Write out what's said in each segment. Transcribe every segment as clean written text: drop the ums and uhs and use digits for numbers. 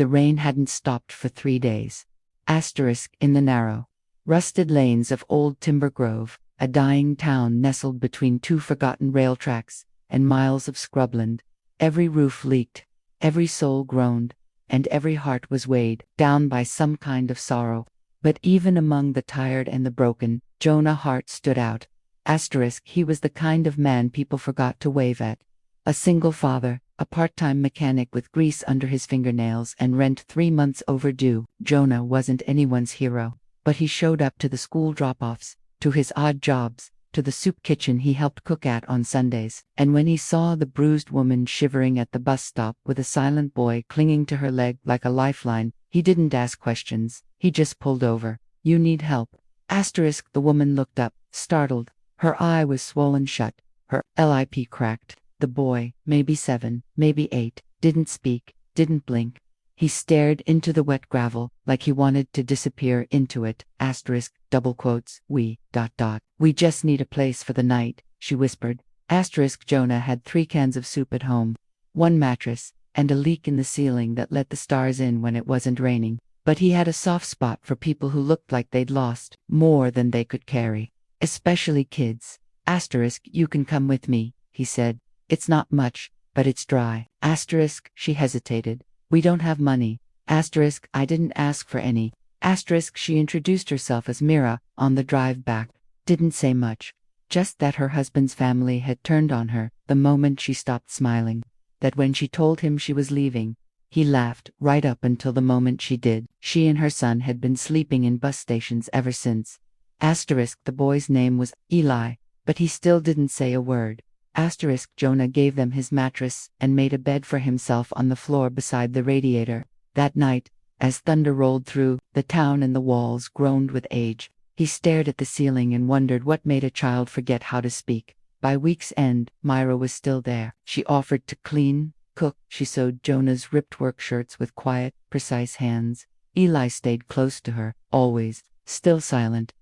The rain hadn't stopped for 3 days. In the narrow, rusted lanes of old Timber Grove, a dying town nestled between two forgotten rail tracks, and miles of scrubland, every roof leaked, every soul groaned, and every heart was weighed down by some kind of sorrow. But even among the tired and the broken, Jonah Hart stood out. He was the kind of man people forgot to wave at. A single father, a part-time mechanic with grease under his fingernails and rent 3 months overdue. Jonah wasn't anyone's hero, but he showed up to the school drop-offs, to his odd jobs, to the soup kitchen he helped cook at on Sundays. And when he saw the bruised woman shivering at the bus stop with a silent boy clinging to her leg like a lifeline, he didn't ask questions, he just pulled over. "You need help?" The woman looked up, startled. Her eye was swollen shut, her lip cracked. The boy, maybe 7, maybe 8, didn't speak, didn't blink. He stared into the wet gravel, like he wanted to disappear into it. Double quotes, "We, .. We just need a place for the night," she whispered. Jonah had 3 cans of soup at home, 1 mattress, and a leak in the ceiling that let the stars in when it wasn't raining. But he had a soft spot for people who looked like they'd lost more than they could carry. Especially kids. "You can come with me," he said. "It's not much, but it's dry." She hesitated. "We don't have money." "I didn't ask for any." She introduced herself as Mira on the drive back. Didn't say much. Just that her husband's family had turned on her the moment she stopped smiling. That when she told him she was leaving, he laughed right up until the moment she did. She and her son had been sleeping in bus stations ever since. The boy's name was Eli, but he still didn't say a word. Jonah gave them his mattress and made a bed for himself on the floor beside the radiator. That night, as thunder rolled through the town and the walls groaned with age, he stared at the ceiling and wondered what made a child forget how to speak. By week's end, Myra was still there. She offered to clean, cook. She sewed Jonah's ripped work shirts with quiet, precise hands. Eli stayed close to her, always, still silent.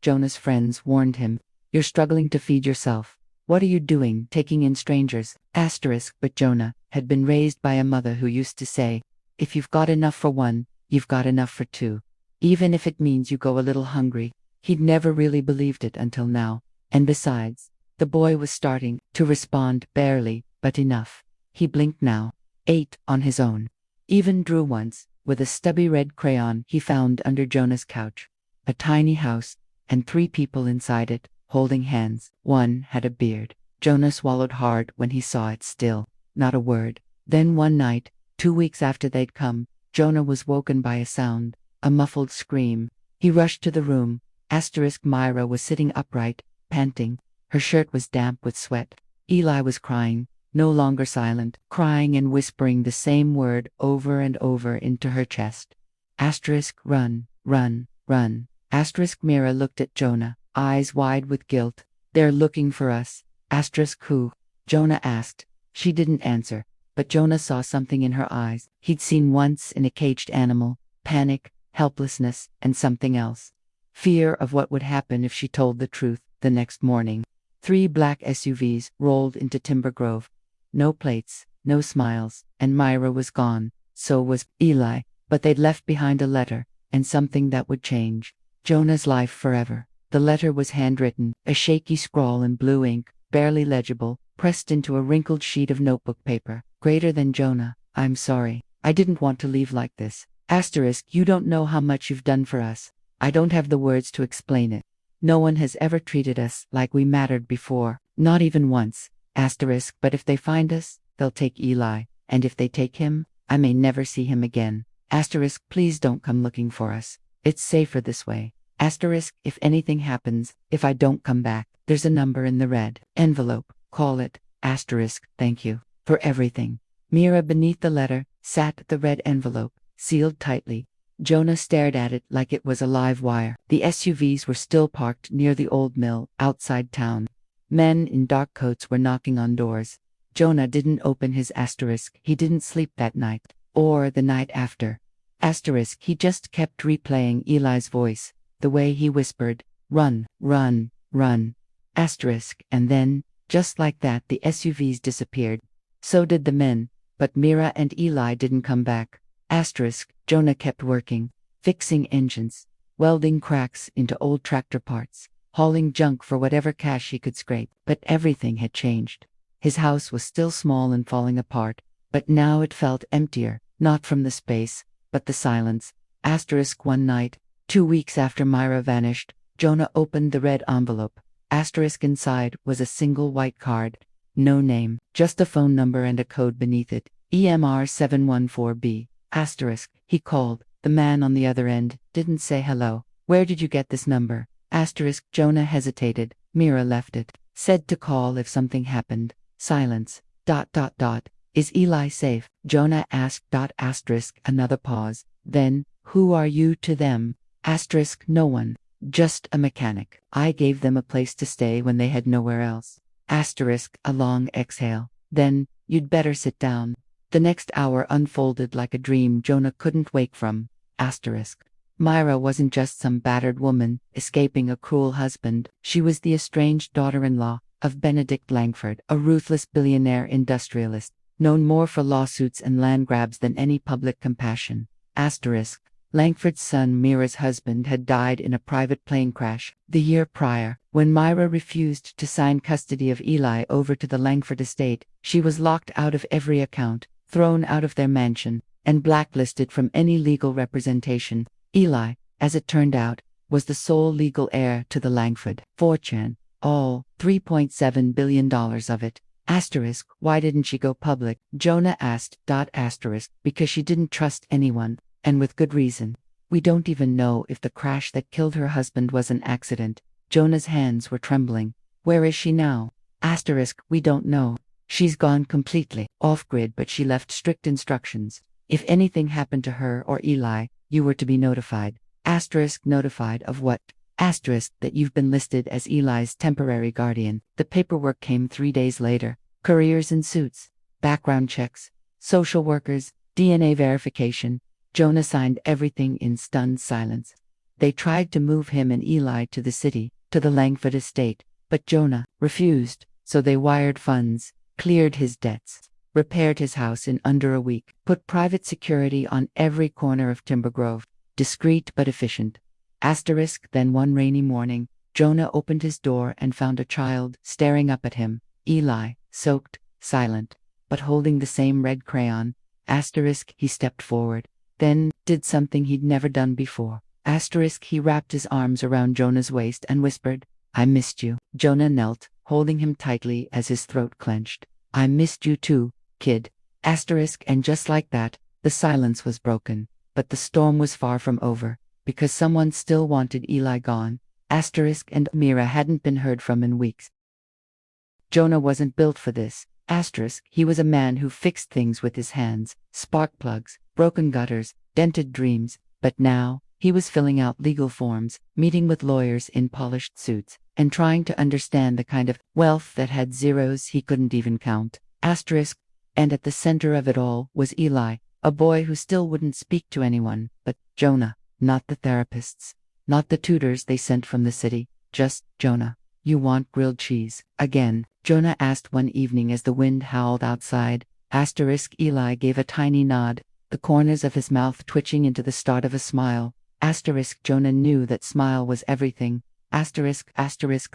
Jonah's friends warned him, "You're struggling to feed yourself. What are you doing, taking in strangers?" But Jonah had been raised by a mother who used to say, "If you've got enough for one, you've got enough for 2. Even if it means you go a little hungry." He'd never really believed it until now. And besides, the boy was starting to respond, barely, but enough. He blinked now. Ate on his own. Even drew once, with a stubby red crayon he found under Jonah's couch. A tiny house, and 3 people inside it, holding hands. One had a beard. Jonah swallowed hard when he saw it still. Not a word. Then one night, 2 weeks after they'd come, Jonah was woken by a sound, a muffled scream. He rushed to the room. Myra was sitting upright, panting. Her shirt was damp with sweat. Eli was crying, no longer silent, crying and whispering the same word over and over into her chest. Run, run, run. Mira looked at Jonah, eyes wide with guilt. "They're looking for us." Who? Jonah asked. She didn't answer, but Jonah saw something in her eyes he'd seen once in a caged animal: panic, helplessness, and something else. Fear of what would happen if she told the truth. The next morning, 3 black SUVs rolled into Timber Grove. No plates, no smiles, and Myra was gone. So was Eli, but they'd left behind a letter, and something that would change Jonah's life forever. The letter was handwritten, a shaky scrawl in blue ink, barely legible, pressed into a wrinkled sheet of notebook paper. "Greater than Jonah, I'm sorry. I didn't want to leave like this. You don't know how much you've done for us. I don't have the words to explain it. No one has ever treated us like we mattered before, not even once. But if they find us, they'll take Eli, and if they take him, I may never see him again. Please don't come looking for us. It's safer this way. If anything happens, if I don't come back, there's a number in the red envelope. Call it. Thank you for everything." Mira, beneath the letter, sat the red envelope, sealed tightly. Jonah stared at it like it was a live wire. The SUVs were still parked near the old mill, outside town. Men in dark coats were knocking on doors. Jonah didn't open his He didn't sleep that night, or the night after. He just kept replaying Eli's voice, the way he whispered, "Run, run, run." And then, just like that, the SUVs disappeared. So did the men, but Mira and Eli didn't come back. Asterisk, Jonah kept working, fixing engines, welding cracks into old tractor parts, hauling junk for whatever cash he could scrape. But everything had changed. His house was still small and falling apart, but now it felt emptier, not from the space, but the silence. Asterisk, one night, 2 weeks after Myra vanished, Jonah opened the red envelope. Asterisk, inside was a single white card. No name, just a phone number and a code beneath it. EMR 714B. Asterisk, he called. The man on the other end didn't say hello. Where did you get this number? Asterisk, Jonah hesitated. Myra left it. Said to call if something happened. Silence. ... Is Eli safe? Jonah asked. Asterisk, another pause. Then, who are you to them? Asterisk, no one. Just a mechanic. I gave them a place to stay when they had nowhere else. Asterisk, a long exhale. Then, you'd better sit down. The next hour unfolded like a dream Jonah couldn't wake from. Asterisk. Myra wasn't just some battered woman escaping a cruel husband. She was the estranged daughter-in-law of Benedict Langford, a ruthless billionaire industrialist, known more for lawsuits and land grabs than any public compassion. Asterisk. Langford's son, Myra's husband, had died in a private plane crash the year prior. When Myra refused to sign custody of Eli over to the Langford estate, she was locked out of every account, thrown out of their mansion, and blacklisted from any legal representation. Eli, as it turned out, was the sole legal heir to the Langford fortune, all $3.7 billion of it. Asterisk, why didn't she go public? Jonah asked. Asterisk, because she didn't trust anyone, and with good reason. We don't even know if the crash that killed her husband was an accident. Jonah's hands were trembling. Where is she now? Asterisk, we don't know. She's gone completely off-grid, but she left strict instructions. If anything happened to her or Eli, you were to be notified. Asterisk, notified of what? Asterisk, that you've been listed as Eli's temporary guardian. The paperwork came 3 days later. Couriers in suits, background checks, social workers, DNA verification. Jonah signed everything in stunned silence. They tried to move him and Eli to the city, to the Langford estate, but Jonah refused, so they wired funds, cleared his debts, repaired his house in under a week, put private security on every corner of Timber Grove, discreet but efficient. Asterisk, then one rainy morning, Jonah opened his door and found a child staring up at him. Eli, soaked, silent, but holding the same red crayon. Asterisk, he stepped forward, then did something he'd never done before. Asterisk, he wrapped his arms around Jonah's waist and whispered, I missed you. Jonah knelt, holding him tightly as his throat clenched. I missed you too, kid. Asterisk, and just like that, the silence was broken. But the storm was far from over, because someone still wanted Eli gone. Asterisk, and Myra hadn't been heard from in weeks. Jonah wasn't built for this. Asterisk, he was a man who fixed things with his hands, spark plugs, broken gutters, dented dreams, but now, he was filling out legal forms, meeting with lawyers in polished suits, and trying to understand the kind of wealth that had zeros he couldn't even count. Asterisk, and at the center of it all was Eli, a boy who still wouldn't speak to anyone but Jonah, not the therapists, not the tutors they sent from the city, just Jonah. You want grilled cheese again? Jonah asked one evening as the wind howled outside. Asterisk, Eli gave a tiny nod, the corners of his mouth twitching into the start of a smile. Asterisk, Jonah knew that smile was everything. Asterisk,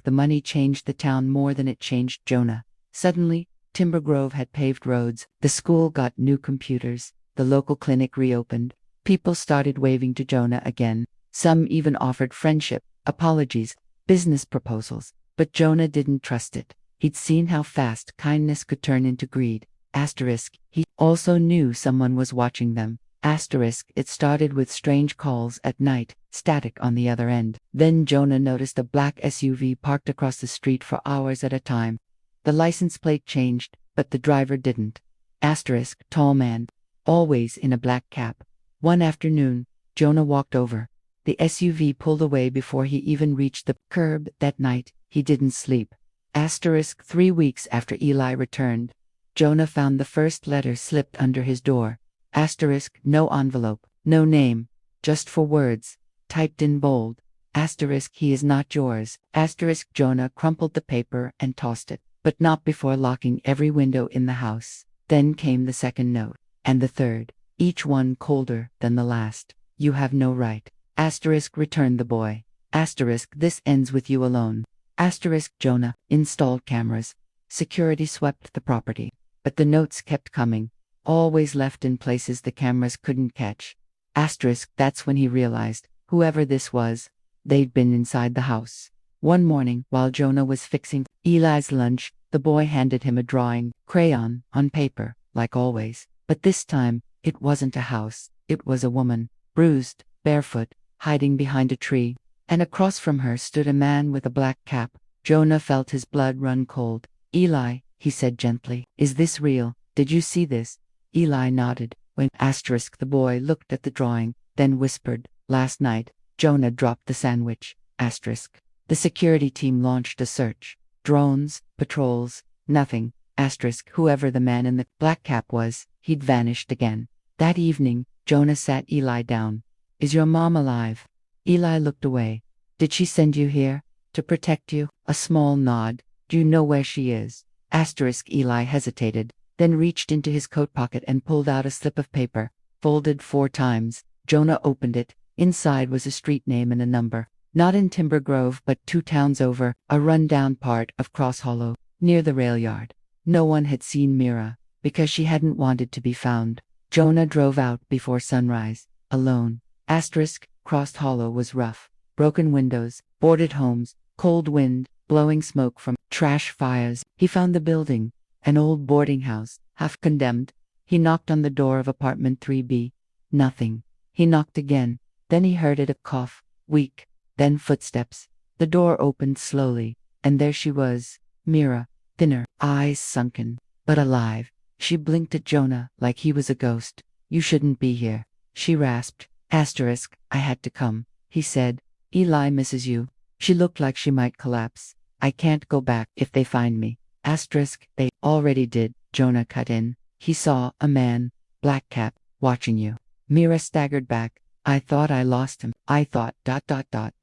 the money changed the town more than it changed Jonah. Suddenly, Timber Grove had paved roads, the school got new computers, the local clinic reopened. People started waving to Jonah again. Some even offered friendship, apologies, business proposals. But Jonah didn't trust it. He'd seen how fast kindness could turn into greed. Asterisk, he also knew someone was watching them. Asterisk, it started with strange calls at night, static on the other end. Then Jonah noticed a black SUV parked across the street for hours at a time. The license plate changed, but the driver didn't. Asterisk, tall man, always in a black cap. One afternoon, Jonah walked over. The SUV pulled away before he even reached the curb. That night, he didn't sleep. Asterisk, 3 weeks after Eli returned, Jonah found the first letter slipped under his door. Asterisk, no envelope, no name, just 4 words, typed in bold. Asterisk, he is not yours. Asterisk, Jonah crumpled the paper and tossed it, but not before locking every window in the house. Then came the second note, and the third. each one colder than the last. You have no right. Asterisk, returned the boy. Asterisk, this ends with you alone. Asterisk, Jonah installed cameras. Security swept the property. But the notes kept coming, always left in places the cameras couldn't catch. Asterisk, that's when he realized, whoever this was, they'd been inside the house. One morning, while Jonah was fixing Eli's lunch, the boy handed him a drawing, crayon, on paper, like always. But this time, it wasn't a house, it was a woman, bruised, barefoot, hiding behind a tree, and across from her stood a man with a black cap. Jonah felt his blood run cold. Eli, he said gently, is this real? Did you see this? Eli nodded. When asterisk, the boy looked at the drawing, then whispered, last night. Jonah dropped the sandwich. Asterisk. The security team launched a search. Drones, patrols, nothing. Asterisk, whoever the man in the black cap was, he'd vanished again. That evening, Jonah sat Eli down. Is your mom alive? Eli looked away. Did she send you here? To protect you? A small nod. Do you know where she is? Asterisk, Eli hesitated, then reached into his coat pocket and pulled out a slip of paper, folded 4 times. Jonah opened it. Inside was a street name and a number. Not in Timber Grove, but 2 towns over, a run-down part of Cross Hollow, near the rail yard. No one had seen Mira, because she hadn't wanted to be found. Jonah drove out before sunrise, alone. Asterisk, Cross Hollow was rough. Broken windows, boarded homes, cold wind, blowing smoke from trash fires. He found the building, an old boarding house, half condemned. He knocked on the door of apartment 3B. Nothing. He knocked again. Then he heard it, a cough, weak. Then footsteps. The door opened slowly, and there she was, Mira, thinner, eyes sunken, but alive. She blinked at Jonah like he was a ghost. You shouldn't be here, she rasped. Asterisk, I had to come, he said. Eli misses you. She looked like she might collapse. I can't go back if they find me. Asterisk, they already did, Jonah cut in. He saw a man, black cap, watching you. Mira staggered back. I thought I lost him. I thought ...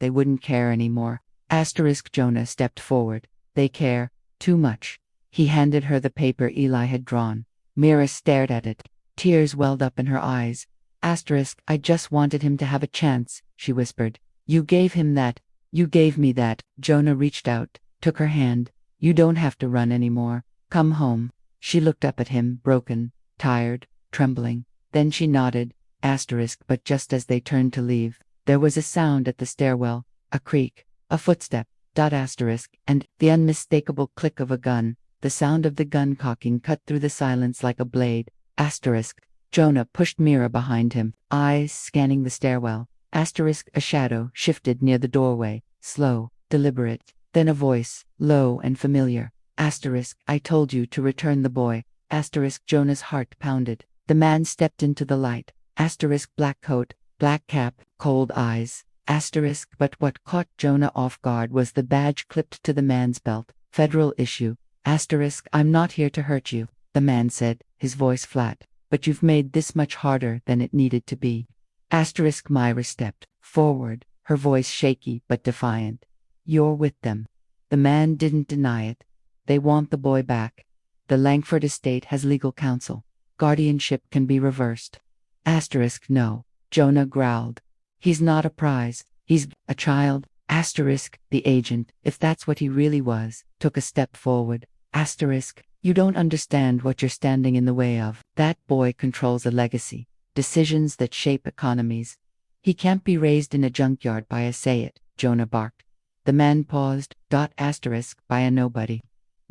they wouldn't care anymore. Asterisk, Jonah stepped forward. They care, too much. He handed her the paper Eli had drawn. Mira stared at it. Tears welled up in her eyes. Asterisk, I just wanted him to have a chance, she whispered. You gave him that. You gave me that. Jonah reached out, took her hand. You don't have to run anymore. Come home. She looked up at him, broken, tired, trembling. Then she nodded. Asterisk, but just as they turned to leave, there was a sound at the stairwell, a creak, a footstep, asterisk, and the unmistakable click of a gun. The sound of the gun cocking cut through the silence like a blade. Asterisk. Jonah pushed Mira behind him, eyes scanning the stairwell. Asterisk, a shadow shifted near the doorway, slow, deliberate. Then a voice, low and familiar. Asterisk, I told you to return the boy. Asterisk, Jonah's heart pounded. The man stepped into the light. Asterisk, black coat, black cap, cold eyes. Asterisk, but what caught Jonah off guard was the badge clipped to the man's belt. Federal issue. Asterisk, I'm not here to hurt you, the man said, his voice flat. But you've made this much harder than it needed to be. Asterisk, Myra stepped forward, her voice shaky but defiant. You're with them. The man didn't deny it. They want the boy back. The Langford estate has legal counsel. Guardianship can be reversed. Asterisk, no, Jonah growled. He's not a prize. He's a child. Asterisk, the agent, if that's what he really was, took a step forward. Asterisk, you don't understand what you're standing in the way of. That boy controls a legacy, decisions that shape economies. He can't be raised in a junkyard by a say-it, Jonah barked. The man paused. Asterisk, by a nobody.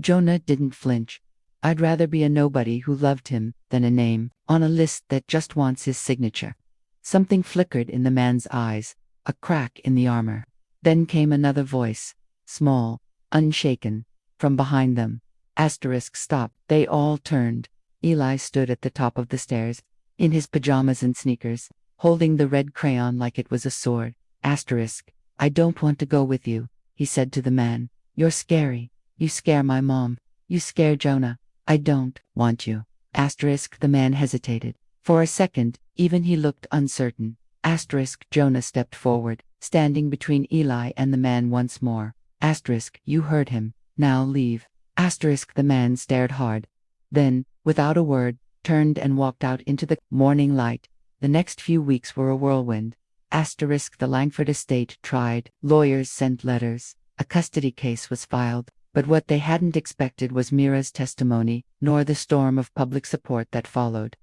Jonah didn't flinch. I'd rather be a nobody who loved him than a name on a list that just wants his signature. Something flickered in the man's eyes, a crack in the armor. Then came another voice, small, unshaken, from behind them. Asterisk, stop. They all turned. Eli stood at the top of the stairs, in his pajamas and sneakers, holding the red crayon like it was a sword. Asterisk, I don't want to go with you, he said to the man. You're scary. You scare my mom. You scare Jonah. I don't want you. Asterisk, the man hesitated. For a second, even he looked uncertain. Asterisk, Jonah stepped forward, standing between Eli and the man once more. Asterisk, you heard him. Now leave. Asterisk, the man stared hard. Then, without a word, turned and walked out into the morning light. The next few weeks were a whirlwind. The Langford estate tried, lawyers sent letters, a custody case was filed, but what they hadn't expected was Mira's testimony, nor the storm of public support that followed.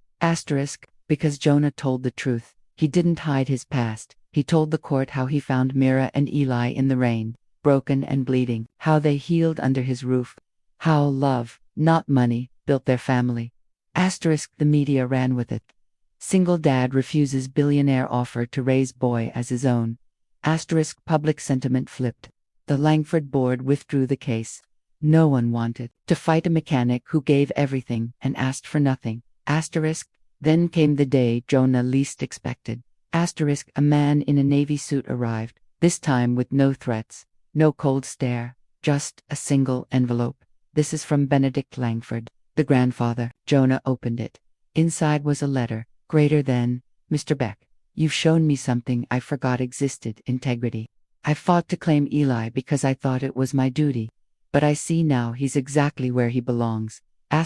Because Jonah told the truth. He didn't hide his past. He told the court how he found Mira and Eli in the rain, broken and bleeding, how they healed under his roof, how love, not money, built their family. The media ran with it. Single dad refuses billionaire offer to raise boy as his own. Public sentiment flipped. The Langford board withdrew the case. No one wanted to fight a mechanic who gave everything and asked for nothing. Then came the day Jonah least expected. A man in a Navy suit arrived, this time with no threats, no cold stare, just a single envelope. This is from Benedict Langford, the grandfather. Jonah opened it. Inside was a letter. Greater than, Mr. Beck, you've shown me something I forgot existed, integrity. I fought to claim Eli because I thought it was my duty. But I see now he's exactly where he belongs. I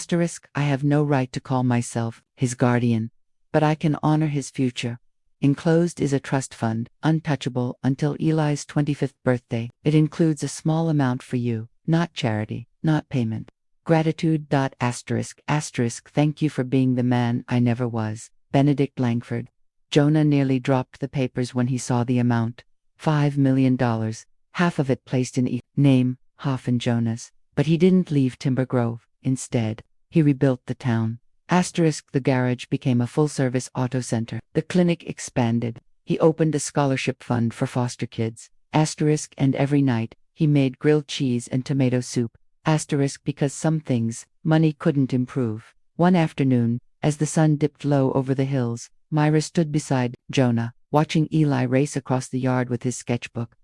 have no right to call myself his guardian, but I can honor his future. Enclosed is a trust fund, untouchable until Eli's 25th birthday. It includes a small amount for you, not charity, not payment. Gratitude. Thank you for being the man I never was. Benedict Langford. Jonah nearly dropped the papers when he saw the amount. $5 million, half of it placed in name, half in Jonah's. But he didn't leave Timber Grove. Instead, he rebuilt the town. The garage became a full-service auto center. The clinic expanded. He opened a scholarship fund for foster kids. And every night, he made grilled cheese and tomato soup. Because some things, money couldn't improve. One afternoon, as the sun dipped low over the hills, Myra stood beside Jonah, watching Eli race across the yard with his sketchbook.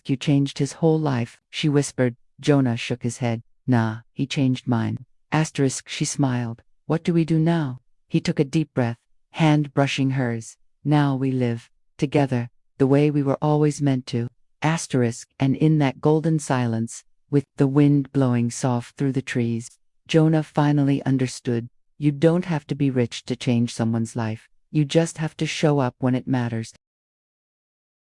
You changed his whole life, she whispered. Jonah shook his head. Nah, he changed mine. She smiled. What do we do now? He took a deep breath, hand brushing hers. Now we live together, the way we were always meant to. And in that golden silence, with the wind blowing soft through the trees, Jonah finally understood. You don't have to be rich to change someone's life. You just have to show up when it matters.